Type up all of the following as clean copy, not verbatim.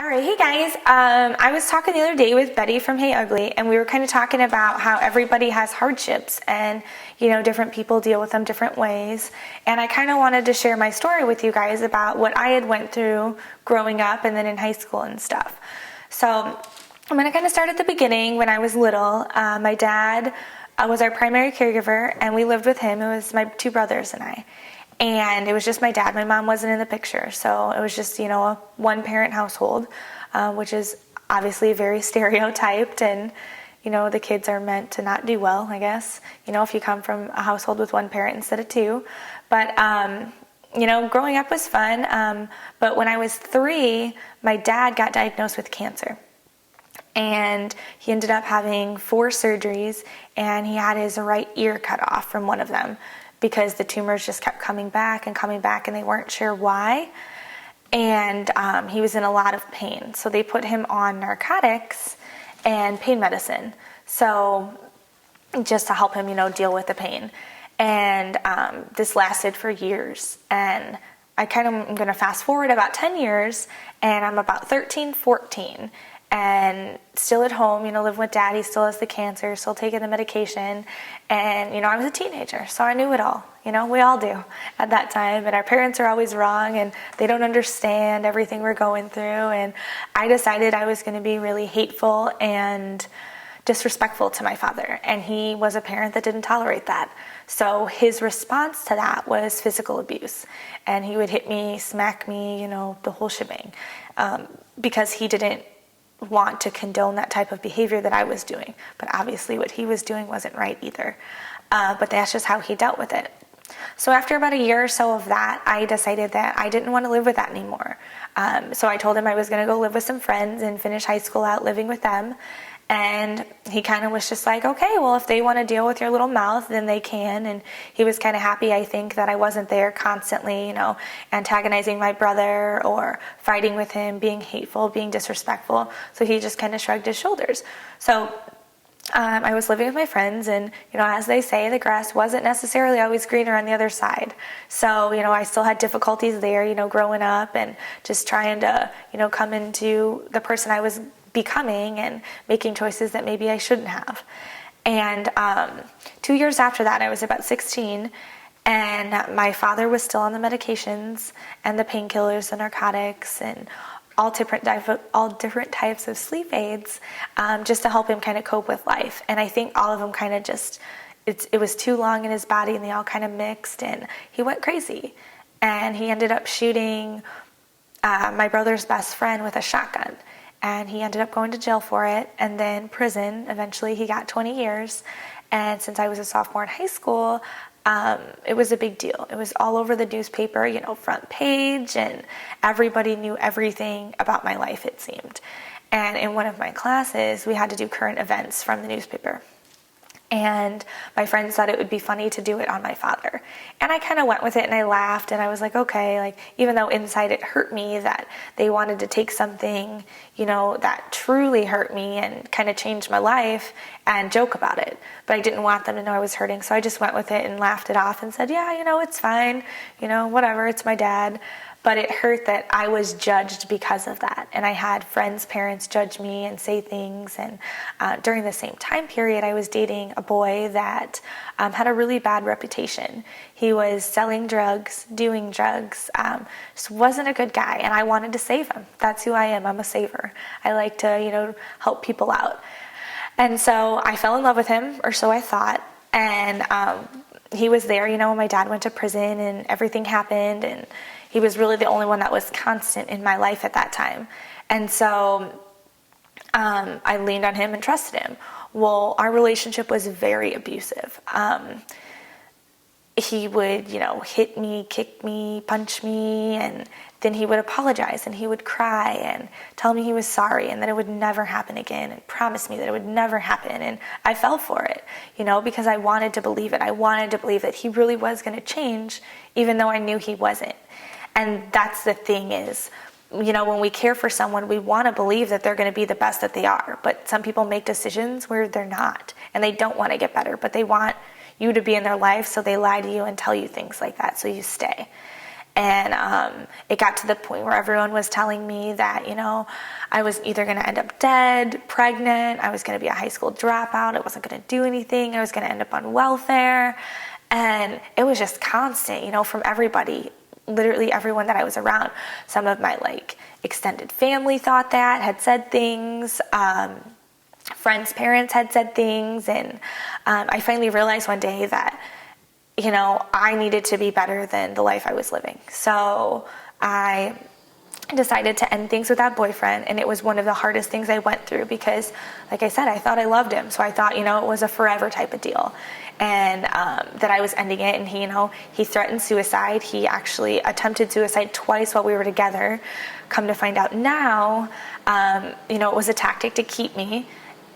All right, hey guys. I was talking the other day with Betty from Hey Ugly, and we were kind of talking about how everybody has hardships and, different people deal with them different ways. And I kind of wanted to share my story with you guys about what I had went through growing up and then in high school and stuff. So I'm going to kind of start at the beginning. When I was little, my dad was our primary caregiver, and we lived with him. It was my two brothers and I. And it was just my dad. My mom wasn't in the picture. So it was just, a one-parent household, which is obviously very stereotyped. And, the kids are meant to not do well, I guess, if you come from a household with one parent instead of two. But, growing up was fun. But when I was 3, my dad got diagnosed with cancer. And he ended up having 4 surgeries, and he had his right ear cut off from one of them, because the tumors just kept coming back, and they weren't sure why. And he was in a lot of pain. So they put him on narcotics and pain medicine. So just to help him, deal with the pain. And this lasted for years. And I kind of am going to fast forward about 10 years, and I'm about 13, 14. And still at home, living with dad. He still has the cancer, still taking the medication. And, I was a teenager, so I knew it all. We all do at that time. And our parents are always wrong, and they don't understand everything we're going through. And I decided I was going to be really hateful and disrespectful to my father. And he was a parent that didn't tolerate that. So his response to that was physical abuse. And he would hit me, smack me, the whole shebang, because he didn't want to condone that type of behavior that I was doing. But obviously what he was doing wasn't right either. But that's just how he dealt with it. So after about a year or so of that, I decided that I didn't want to live with that anymore. So I told him I was going to go live with some friends and finish high school out living with them. And he kind of was just like, okay, well, if they want to deal with your little mouth, then they can. And he was kind of happy, I think, that I wasn't there constantly, antagonizing my brother or fighting with him, being hateful, being disrespectful. So he just kind of shrugged his shoulders. So I was living with my friends, and, as they say, the grass wasn't necessarily always greener on the other side. So, I still had difficulties there, growing up and just trying to, come into the person I was becoming and making choices that maybe I shouldn't have. And 2 years after that, I was about 16, and my father was still on the medications and the painkillers, the narcotics, and all different types of sleep aids, just to help him kind of cope with life. And I think all of them kind of just, it was too long in his body, and they all kind of mixed, and he went crazy. And he ended up shooting my brother's best friend with a shotgun. And he ended up going to jail for it, and then prison. Eventually he got 20 years. And since I was a sophomore in high school, it was a big deal. It was all over the newspaper, front page, and everybody knew everything about my life, it seemed. And in one of my classes, we had to do current events from the newspaper. And my friends thought it would be funny to do it on my father. And I kind of went with it, and I laughed, and I was like, okay, even though inside it hurt me that they wanted to take something, that truly hurt me and kind of changed my life and joke about it. But I didn't want them to know I was hurting, so I just went with it and laughed it off and said, yeah, it's fine, whatever, it's my dad. But it hurt that I was judged because of that. And I had friends' parents judge me and say things. And during the same time period, I was dating a boy that had a really bad reputation. He was selling drugs, doing drugs, just wasn't a good guy. And I wanted to save him. That's who I am. I'm a saver. I like to, help people out. And so I fell in love with him, or so I thought. And he was there, when my dad went to prison and everything happened. And he was really the only one that was constant in my life at that time. And so I leaned on him and trusted him. Well, our relationship was very abusive. He would, hit me, kick me, punch me, and then he would apologize, and he would cry and tell me he was sorry and that it would never happen again, and promise me that it would never happen. And I fell for it, because I wanted to believe it. I wanted to believe that he really was going to change, even though I knew he wasn't. And that's the thing is, when we care for someone, we want to believe that they're going to be the best that they are. But some people make decisions where they're not, and they don't want to get better, but they want you to be in their life, so they lie to you and tell you things like that, so you stay. And it got to the point where everyone was telling me that, I was either going to end up dead, pregnant, I was going to be a high school dropout, I wasn't going to do anything, I was going to end up on welfare. And it was just constant, from everybody, literally everyone that I was around. Some of my extended family thought that, had said things, friends' parents had said things. And I finally realized one day that, I needed to be better than the life I was living. So I decided to end things with that boyfriend, and it was one of the hardest things I went through because, like I said, I thought I loved him. So I thought, it was a forever type of deal, and that I was ending it. And he threatened suicide. He actually attempted suicide twice while we were together. Come to find out now, it was a tactic to keep me.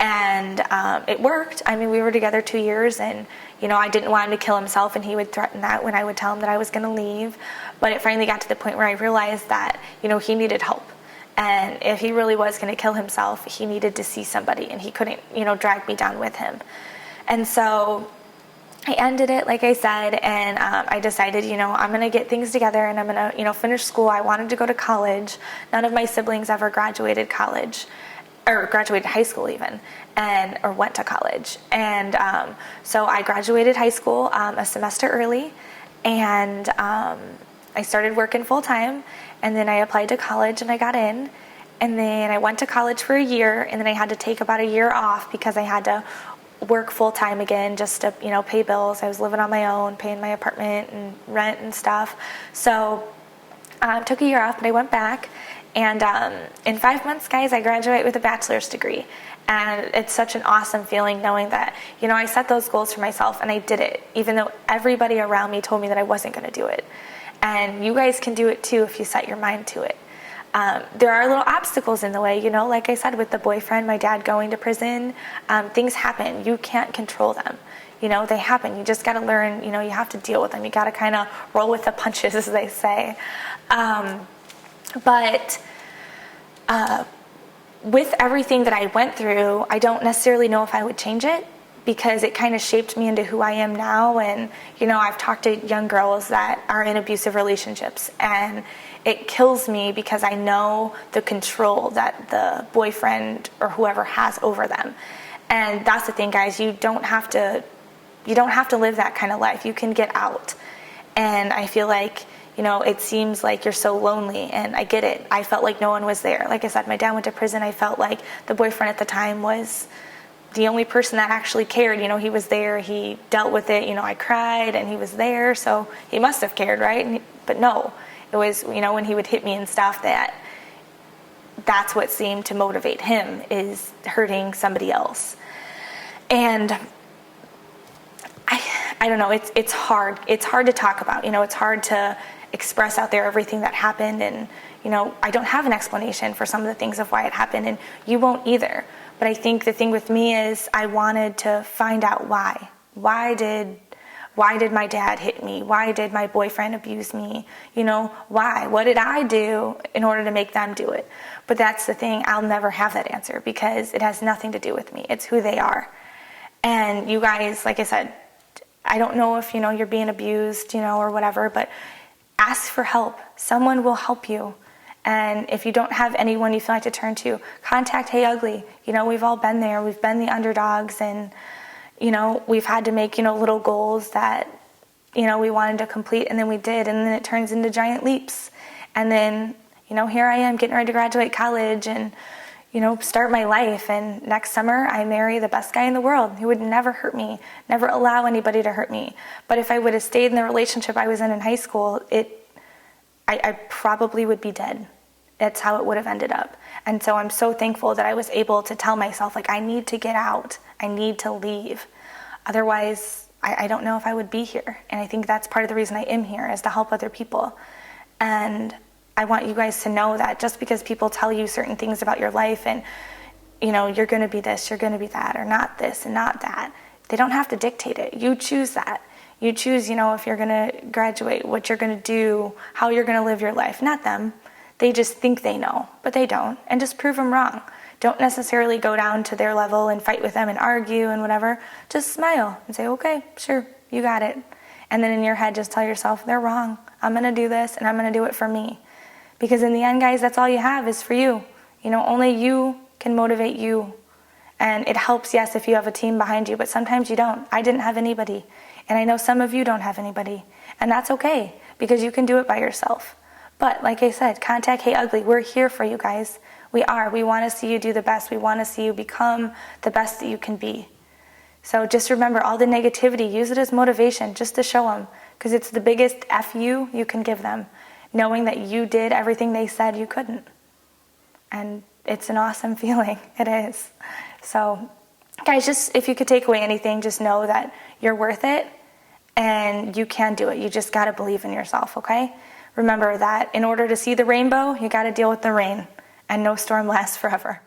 And it worked. I mean, we were together 2 years, and, I didn't want him to kill himself, and he would threaten that when I would tell him that I was going to leave. But it finally got to the point where I realized that, he needed help. And if he really was going to kill himself, he needed to see somebody, and he couldn't, drag me down with him. And so I ended it, like I said, and I decided, I'm going to get things together, and I'm going to, finish school. I wanted to go to college. None of my siblings ever graduated college, or graduated high school even, or went to college. And so I graduated high school a semester early, and I started working full time, and then I applied to college and I got in, and then I went to college for a year, and then I had to take about a year off because I had to work full time again just to, pay bills. I was living on my own, paying my apartment and rent and stuff. So I took a year off, but I went back. And in 5 months, guys, I graduate with a bachelor's degree. And it's such an awesome feeling knowing that, I set those goals for myself and I did it, even though everybody around me told me that I wasn't going to do it. And you guys can do it too if you set your mind to it. There are little obstacles in the way, like I said, with the boyfriend, my dad going to prison, things happen. You can't control them. They happen. You just got to learn, you have to deal with them. You got to kind of roll with the punches, as they say. But with everything that I went through, I don't necessarily know if I would change it because it kind of shaped me into who I am now. And, I've talked to young girls that are in abusive relationships, and it kills me because I know the control that the boyfriend or whoever has over them. And that's the thing, guys, you don't have to live that kind of life. You can get out. And I feel like, it seems like you're so lonely, and I get it. I felt like no one was there. Like I said, my dad went to prison. I felt like the boyfriend at the time was the only person that actually cared. He was there. He dealt with it. I cried, and he was there, so he must have cared, right? But no, it was, when he would hit me and stuff, that's what seemed to motivate him, is hurting somebody else. And I don't know, it's hard. It's hard to talk about. It's hard to express out there everything that happened, and I don't have an explanation for some of the things of why it happened, and you won't either. But I think the thing with me is I wanted to find out why. Why did my dad hit me? Why did my boyfriend abuse me? Why? What did I do in order to make them do it? But that's the thing, I'll never have that answer because it has nothing to do with me. It's who they are. And you guys, like I said, I don't know if, you're being abused, or whatever, but ask for help. Someone will help you. And if you don't have anyone you feel like to turn to, contact Hey Ugly. We've all been there. We've been the underdogs, and, we've had to make, little goals that, we wanted to complete, and then we did, and then it turns into giant leaps. And then, here I am getting ready to graduate college and, start my life. And next summer, I marry the best guy in the world who would never hurt me, never allow anybody to hurt me. But if I would have stayed in the relationship I was in high school, I probably would be dead. That's how it would have ended up. And so I'm so thankful that I was able to tell myself, I need to get out. I need to leave. Otherwise, I don't know if I would be here. And I think that's part of the reason I am here, is to help other people. And I want you guys to know that just because people tell you certain things about your life and, you're going to be this, you're going to be that, or not this and not that, they don't have to dictate it. You choose that. You choose, if you're going to graduate, what you're going to do, how you're going to live your life. Not them. They just think they know, but they don't. And just prove them wrong. Don't necessarily go down to their level and fight with them and argue and whatever. Just smile and say, okay, sure, you got it. And then in your head, just tell yourself, they're wrong. I'm going to do this, and I'm going to do it for me. Because in the end, guys, that's all you have is for you. Only you can motivate you. And it helps, yes, if you have a team behind you, but sometimes you don't. I didn't have anybody. And I know some of you don't have anybody. And that's okay, because you can do it by yourself. But like I said, contact Hey Ugly. We're here for you guys. We are. We want to see you do the best. We want to see you become the best that you can be. So just remember, all the negativity, use it as motivation just to show them, because it's the biggest F you can give them, knowing that you did everything they said you couldn't. And it's an awesome feeling. It is. So, guys, just if you could take away anything, just know that you're worth it and you can do it. You just got to believe in yourself, okay? Remember that in order to see the rainbow, you got to deal with the rain, and no storm lasts forever.